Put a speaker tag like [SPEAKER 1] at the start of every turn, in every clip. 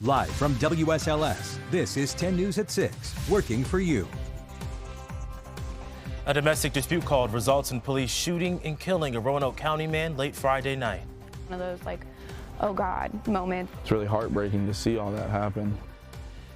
[SPEAKER 1] Live from WSLS, this is 10 News at 6, working for you.
[SPEAKER 2] A domestic dispute called results in police shooting and killing a Roanoke County man late Friday night.
[SPEAKER 3] One of those, oh God moments.
[SPEAKER 4] It's really heartbreaking to see all that happen.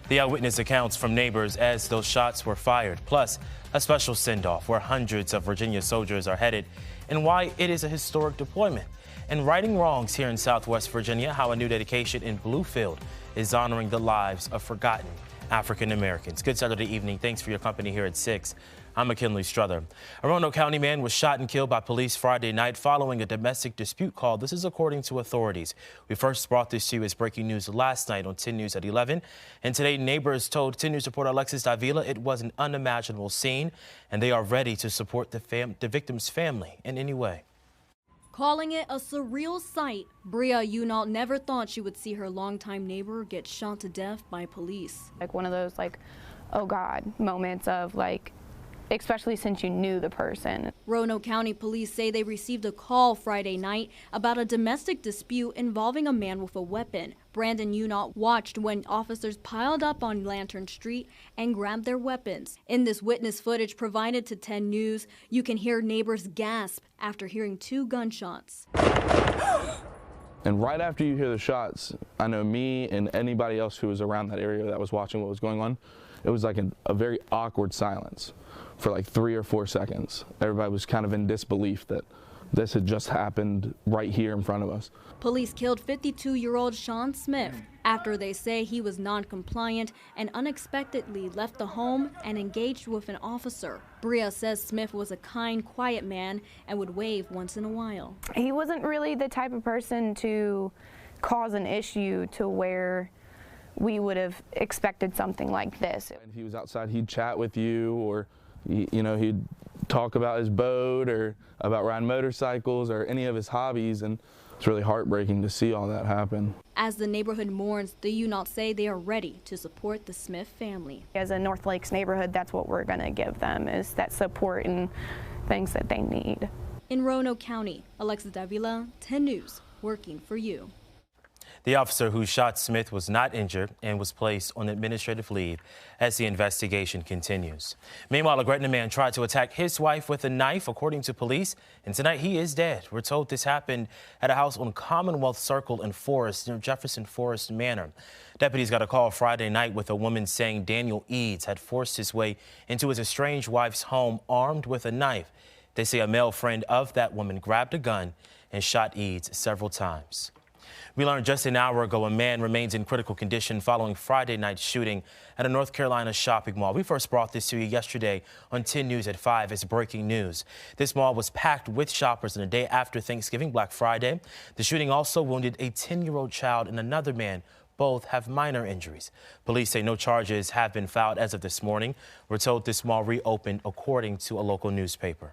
[SPEAKER 2] The eyewitness accounts from neighbors as those shots were fired, plus a special send-off where hundreds of Virginia soldiers are headed and why it is a historic deployment. And righting wrongs here in Southwest Virginia, how a new dedication in Bluefield is honoring the lives of forgotten African Americans. Good Saturday evening. Thanks for your company here at 6. I'm McKinley Struther. A Roanoke County man was shot and killed by police Friday night following a domestic dispute call. This is according to authorities. We first brought this to you as breaking news last night on 10 News at 11. And today, neighbors told 10 News reporter Alexis Davila it was an unimaginable scene, and they are ready to support the victim's family in any way.
[SPEAKER 5] Calling it a surreal sight, Bria Unault never thought she would see her longtime neighbor get shot to death by police.
[SPEAKER 3] One of those, oh God moments of, especially since you knew the person.
[SPEAKER 5] Roanoke County police say they received a call Friday night about a domestic dispute involving a man with a weapon. Brandon Unault watched when officers piled up on Lantern Street and grabbed their weapons. In this witness footage provided to 10 News, you can hear neighbors gasp after hearing 2 gunshots.
[SPEAKER 4] And right after you hear the shots, I know me and anybody else who was around that area that was watching what was going on, it was like a very awkward silence for 3 or 4 seconds. Everybody was kind of in disbelief that this had just happened right here in front of us.
[SPEAKER 5] Police killed 52-year-old Sean Smith after they say he was non-compliant and unexpectedly left the home and engaged with an officer. Bria says Smith was a kind, quiet man and would wave once in a while.
[SPEAKER 3] He wasn't really the type of person to cause an issue to where we would have expected something like this.
[SPEAKER 4] If he was outside, he'd chat with you, or he'd talk about his boat or about riding motorcycles or any of his hobbies, and it's really heartbreaking to see all that happen.
[SPEAKER 5] As the neighborhood mourns, the Unault say they are ready to support the Smith family.
[SPEAKER 3] As a North Lakes neighborhood, that's what we're going to give them, is that support and things that they need.
[SPEAKER 5] In Roanoke County, Alexis Davila, 10 News, working for you.
[SPEAKER 2] The officer who shot Smith was not injured and was placed on administrative leave as the investigation continues. Meanwhile, a Gretna man tried to attack his wife with a knife, according to police, and tonight he is dead. We're told this happened at a house on Commonwealth Circle and Forest near Jefferson Forest Manor. Deputies got a call Friday night with a woman saying Daniel Eads had forced his way into his estranged wife's home armed with a knife. They say a male friend of that woman grabbed a gun and shot Eads several times. We learned just an hour ago a man remains in critical condition following Friday night's shooting at a North Carolina shopping mall. We first brought this to you yesterday on 10 News at 5 as breaking news. This mall was packed with shoppers on the day after Thanksgiving, Black Friday. The shooting also wounded a 10-year-old child and another man. Both have minor injuries. Police say no charges have been filed as of this morning. We're told this mall reopened according to a local newspaper.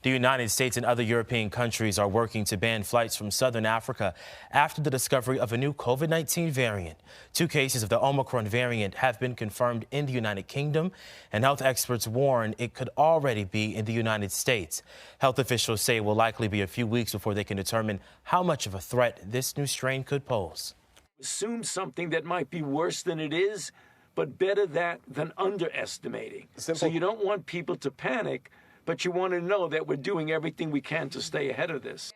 [SPEAKER 2] The United States and other European countries are working to ban flights from southern Africa after the discovery of a new COVID-19 variant. 2 cases of the Omicron variant have been confirmed in the United Kingdom, and health experts warn it could already be in the United States. Health officials say it will likely be a few weeks before they can determine how much of a threat this new strain could pose.
[SPEAKER 6] Assume something that might be worse than it is, but better that than underestimating. So you don't want people to panic, but you want to know that we're doing everything we can to stay ahead of this.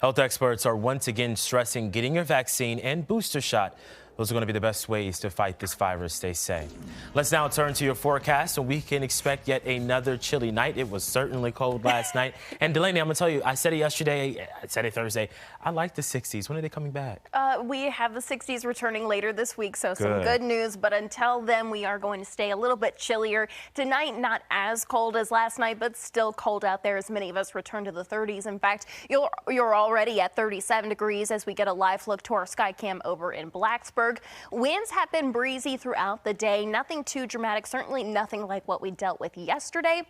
[SPEAKER 2] Health experts are once again stressing getting your vaccine and booster shot. Those are going to be the best ways to fight this virus, they say. Let's now turn to your forecast, and we can expect yet another chilly night. It was certainly cold last night. And Delaney, I'm going to tell you, I said it yesterday, I said it Thursday, I like the 60s. When are they coming back?
[SPEAKER 7] We have the 60s returning later this week, so some good news. But until then, we are going to stay a little bit chillier. Tonight, not as cold as last night, but still cold out there as many of us return to the 30s. In fact, you're already at 37 degrees as we get a live look to our sky cam over in Blacksburg. Winds have been breezy throughout the day. Nothing too dramatic, certainly nothing like what we dealt with yesterday.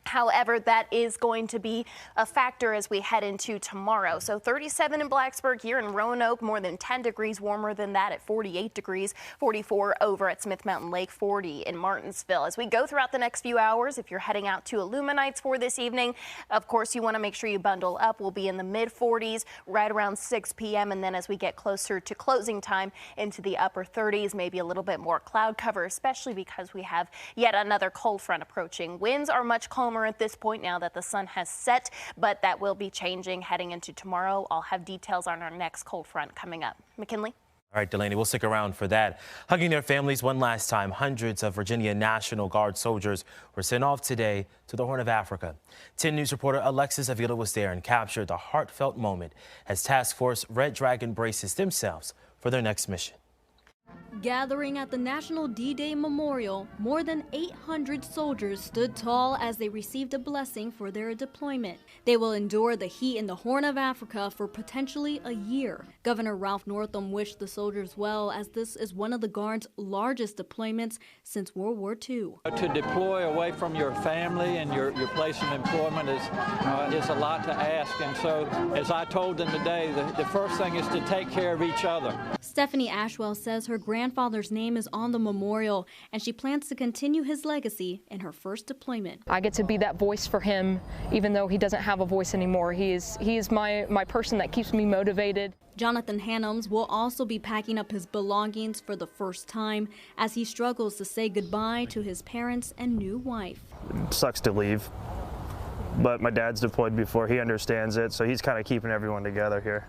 [SPEAKER 7] However, that is going to be a factor as we head into tomorrow. So 37 in Blacksburg, here in Roanoke, more than 10 degrees warmer than that at 48 degrees, 44 over at Smith Mountain Lake, 40 in Martinsville. As we go throughout the next few hours, if you're heading out to Illuminates for this evening, of course, you want to make sure you bundle up. We'll be in the mid 40s right around 6 p.m. And then as we get closer to closing time into the upper 30s, maybe a little bit more cloud cover, especially because we have yet another cold front approaching. Winds are much calmer at this point now that the sun has set, but that will be changing heading into tomorrow. I'll have details on our next cold front coming up. McKinley.
[SPEAKER 2] All right, Delaney, we'll stick around for that. Hugging their families one last time, hundreds of Virginia National Guard soldiers were sent off today to the Horn of Africa. 10 News reporter Alexis Avila was there and captured the heartfelt moment as Task Force Red Dragon braces themselves for their next mission.
[SPEAKER 5] Gathering at the National D-Day Memorial, more than 800 soldiers stood tall as they received a blessing for their deployment. They will endure the heat in the Horn of Africa for potentially a year. Governor Ralph Northam wished the soldiers well, as this is one of the Guard's largest deployments since World War II.
[SPEAKER 8] To deploy away from your family and your place of employment is a lot to ask. And so, as I told them today, the first thing is to take care of each other.
[SPEAKER 5] Stephanie Ashwell says her grandfather's name is on the memorial, and she plans to continue his legacy in her first deployment.
[SPEAKER 9] I get to be that voice for him, even though he doesn't have a voice anymore. He is my person that keeps me motivated.
[SPEAKER 5] Jonathan Hannums will also be packing up his belongings for the first time as he struggles to say goodbye to his parents and new wife.
[SPEAKER 10] It sucks to leave, but my dad's deployed before. He understands it, so he's kind of keeping everyone together here.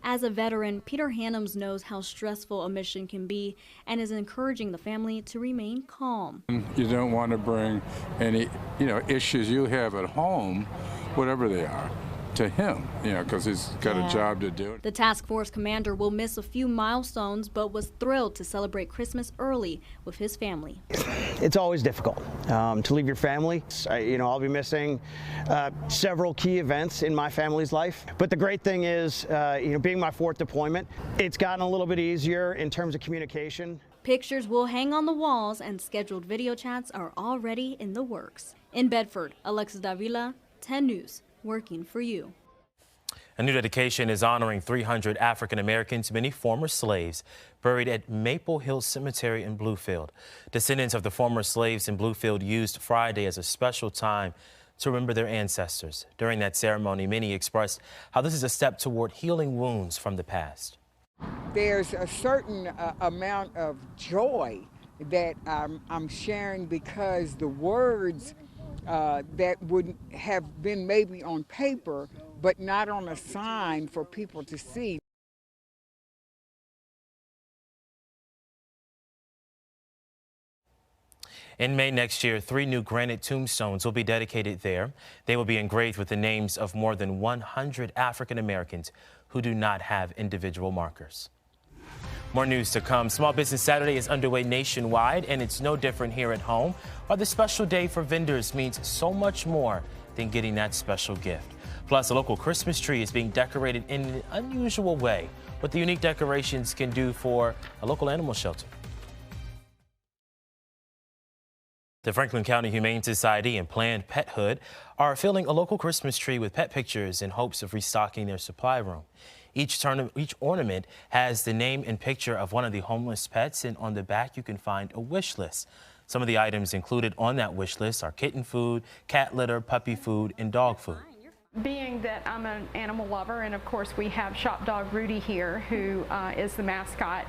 [SPEAKER 5] As a veteran, Peter Hannums knows how stressful a mission can be and is encouraging the family to remain calm.
[SPEAKER 11] You don't want to bring any, issues you have at home, whatever they are, to him, because he's got a job to do.
[SPEAKER 5] The task force commander will miss a few milestones, but was thrilled to celebrate Christmas early with his family.
[SPEAKER 12] It's always difficult to leave your family. I'll be missing several key events in my family's life. But the great thing is, being my fourth deployment, it's gotten a little bit easier in terms of communication.
[SPEAKER 5] Pictures will hang on the walls and scheduled video chats are already in the works. In Bedford, Alexis Davila, 10 News. Working for you.
[SPEAKER 2] A new dedication is honoring 300 African Americans, many former slaves, buried at Maple Hill Cemetery in Bluefield. Descendants of the former slaves in Bluefield used Friday as a special time to remember their ancestors. During that ceremony, many expressed how this is a step toward healing wounds from the past.
[SPEAKER 13] There's a certain amount of joy that I'm sharing because the words that would have been maybe on paper, but not on a sign for people to see.
[SPEAKER 2] In May next year, 3 new granite tombstones will be dedicated there. They will be engraved with the names of more than 100 African Americans who do not have individual markers. More news to come. Small Business Saturday is underway nationwide, and it's no different here at home, where the special day for vendors means so much more than getting that special gift. Plus, a local Christmas tree is being decorated in an unusual way. What the unique decorations can do for a local animal shelter. The Franklin County Humane Society and Planned Parenthood are filling a local Christmas tree with pet pictures in hopes of restocking their supply room. Each ornament has the name and picture of one of the homeless pets, and on the back you can find a wish list. Some of the items included on that wish list are kitten food, cat litter, puppy food, and dog food.
[SPEAKER 14] Being that I'm an animal lover, and of course we have Shop Dog Rudy here, who is the mascot,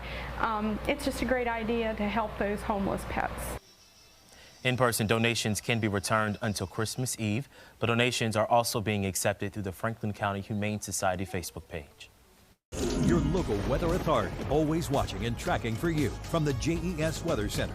[SPEAKER 14] it's just a great idea to help those homeless pets.
[SPEAKER 2] In-person donations can be returned until Christmas Eve, but donations are also being accepted through the Franklin County Humane Society Facebook page.
[SPEAKER 1] Your local weather authority, always watching and tracking for you from the JES Weather Center.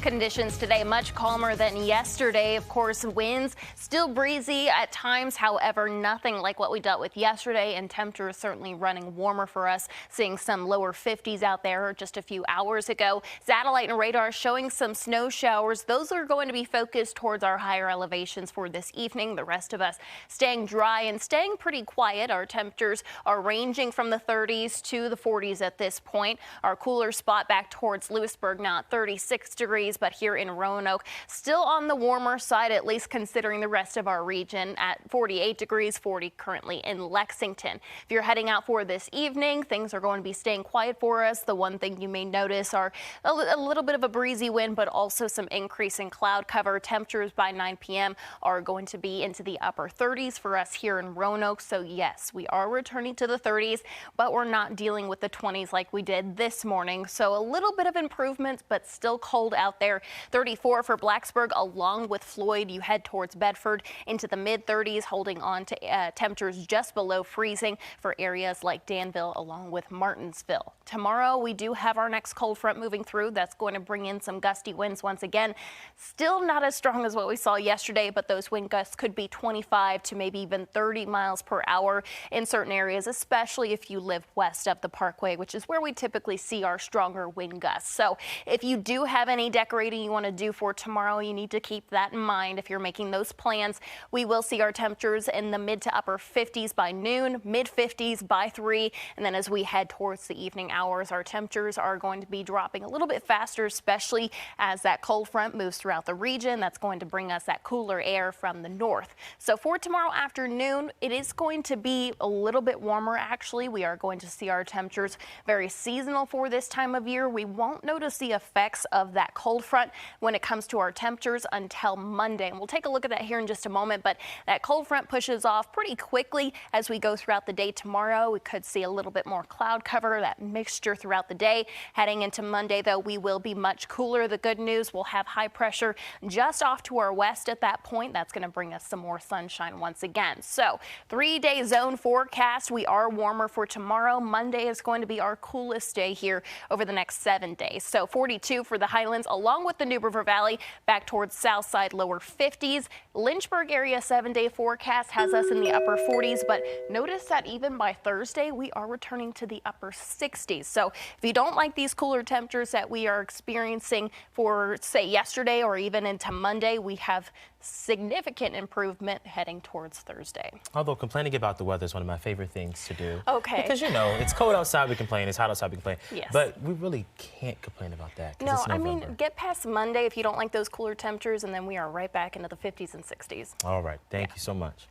[SPEAKER 7] Conditions today much calmer than yesterday. Of course, winds still breezy at times. However, nothing like what we dealt with yesterday, and temperatures certainly running warmer for us, seeing some lower 50s out there just a few hours ago. Satellite and radar showing some snow showers. Those are going to be focused towards our higher elevations for this evening. The rest of us staying dry and staying pretty quiet. Our temperatures are ranging from the 30s to the 40s at this point. Our cooler spot back towards Lewisburg now at 36 degrees. 40s, but here in Roanoke, still on the warmer side, at least considering the rest of our region at 48 degrees, 40 currently in Lexington. If you're heading out for this evening, things are going to be staying quiet for us. The one thing you may notice are a little bit of a breezy wind, but also some increase in cloud cover. Temperatures by 9 p.m. are going to be into the upper 30s for us here in Roanoke. So yes, we are returning to the 30s, but we're not dealing with the 20s like we did this morning. So a little bit of improvements, but still cold out there. 34 for Blacksburg along with Floyd. You head towards Bedford into the mid 30s, holding on to temperatures just below freezing for areas like Danville along with Martinsville. Tomorrow we do have our next cold front moving through. That's going to bring in some gusty winds once again. Still not as strong as what we saw yesterday, but those wind gusts could be 25 to maybe even 30 miles per hour in certain areas, especially if you live west of the Parkway, which is where we typically see our stronger wind gusts. So if you do have any decorating you want to do for tomorrow, you need to keep that in mind if you're making those plans. We will see our temperatures in the mid to upper 50s by noon, mid 50s by 3, and then as we head towards the evening hours, our temperatures are going to be dropping a little bit faster, especially as that cold front moves throughout the region. That's going to bring us that cooler air from the north. So for tomorrow afternoon, it is going to be a little bit warmer. Actually, we are going to see our temperatures very seasonal for this time of year. We won't notice the effects of that cold front when it comes to our temperatures until Monday. And we'll take a look at that here in just a moment, but that cold front pushes off pretty quickly as we go throughout the day tomorrow. We could see a little bit more cloud cover, that mixture throughout the day. Heading into Monday, though, we will be much cooler. The good news, we'll have high pressure just off to our west at that point. That's going to bring us some more sunshine once again. So 3-day zone forecast. We are warmer for tomorrow. Monday is going to be our coolest day here over the next 7 days. So 42 for the Highlands along with the New River Valley, back towards south side, lower 50s. Lynchburg area 7-day forecast has us in the upper 40s, but notice that even by Thursday, we are returning to the upper 60s. So if you don't like these cooler temperatures that we are experiencing for, say, yesterday or even into Monday, we have significant improvement heading towards Thursday.
[SPEAKER 2] Although complaining about the weather is one of my favorite things to do.
[SPEAKER 7] Okay.
[SPEAKER 2] Because, you know, it's cold outside, we complain. It's hot outside, we complain.
[SPEAKER 7] Yes.
[SPEAKER 2] But we really can't complain about that.
[SPEAKER 7] No, I mean, get past Monday if you don't like those cooler temperatures, and then we are right back into the 50s and 60s.
[SPEAKER 2] All right. Thank you so much.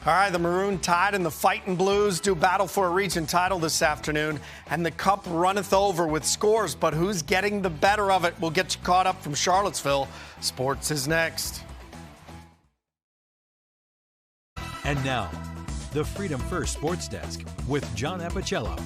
[SPEAKER 15] All right, the Maroon Tide and the Fightin' Blues do battle for a region title this afternoon, and the cup runneth over with scores, but who's getting the better of it? We'll get you caught up from Charlottesville. Sports is next.
[SPEAKER 1] And now, the Freedom First Sports Desk with John Appicello.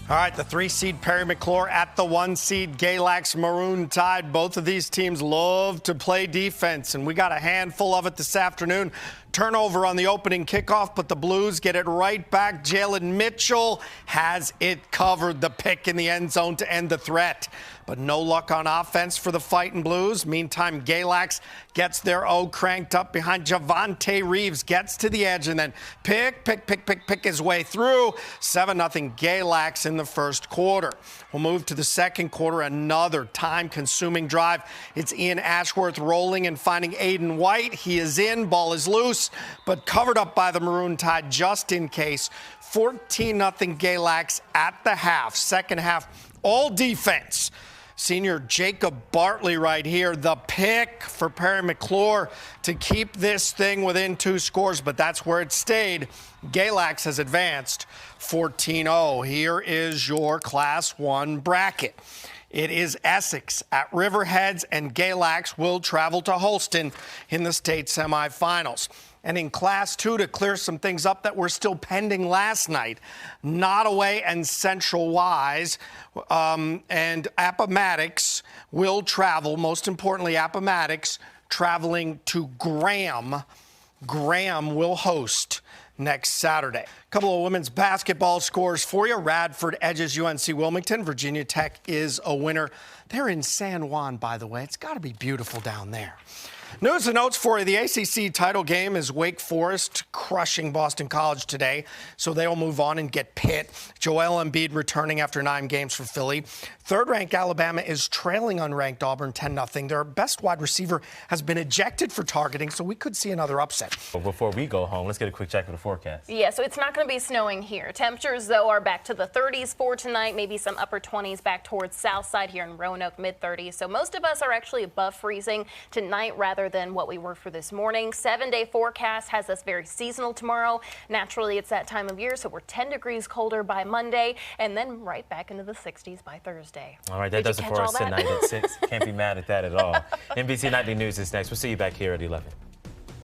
[SPEAKER 15] All right, the 3-seed Perry McClure at the 1-seed Galax Maroon Tide. Both of these teams love to play defense, and we got a handful of it this afternoon. Turnover on the opening kickoff, but the Blues get it right back. Jalen Mitchell has it covered, the pick in the end zone to end the threat. But no luck on offense for the Fightin' Blues. Meantime, Galax gets their O cranked up behind Javante Reeves, gets to the edge, and then pick his way through. 7-0 Galax in the first quarter. We'll move to the second quarter, another time-consuming drive. It's Ian Ashworth rolling and finding Aiden White. He is in, ball is loose, but covered up by the Maroon Tide just in case. 14-0 Galax at the half. Second half, all defense. Senior Jacob Bartley right here, the pick for Perry McClure to keep this thing within 2 scores, but that's where it stayed. Galax has advanced 14-0. Here is your Class 1 bracket. It is Essex at Riverheads, and Galax will travel to Holston in the state semifinals. And in Class 2, to clear some things up that were still pending last night, Nottoway and Central Wise and Appomattox will travel, most importantly Appomattox, traveling to Graham. Graham will host next Saturday. A couple of women's basketball scores for you. Radford edges UNC Wilmington. Virginia Tech is a winner. They're in San Juan, by the way. It's got to be beautiful down there. News and notes for you. The ACC title game is Wake Forest crushing Boston College today, so they'll move on and get Pitt. Joel Embiid returning after 9 games for Philly. Third-ranked Alabama is trailing unranked Auburn 10-0. Their best wide receiver has been ejected for targeting, so we could see another upset.
[SPEAKER 2] Well, before we go home, let's get a quick check of the forecast.
[SPEAKER 7] Yeah, so it's not going to be snowing here. Temperatures, though, are back to the 30s for tonight, maybe some upper 20s back towards south side here in Roanoke, mid-30s. So most of us are actually above freezing tonight rather than what we were for this morning. 7-day forecast has us very seasonal tomorrow. Naturally, it's that time of year, so we're 10 degrees colder by Monday and then right back into the 60s by Thursday.
[SPEAKER 2] All right, that does it for us tonight at 6. Can't be mad at that at all. NBC Nightly News is next. We'll see you back here at 11.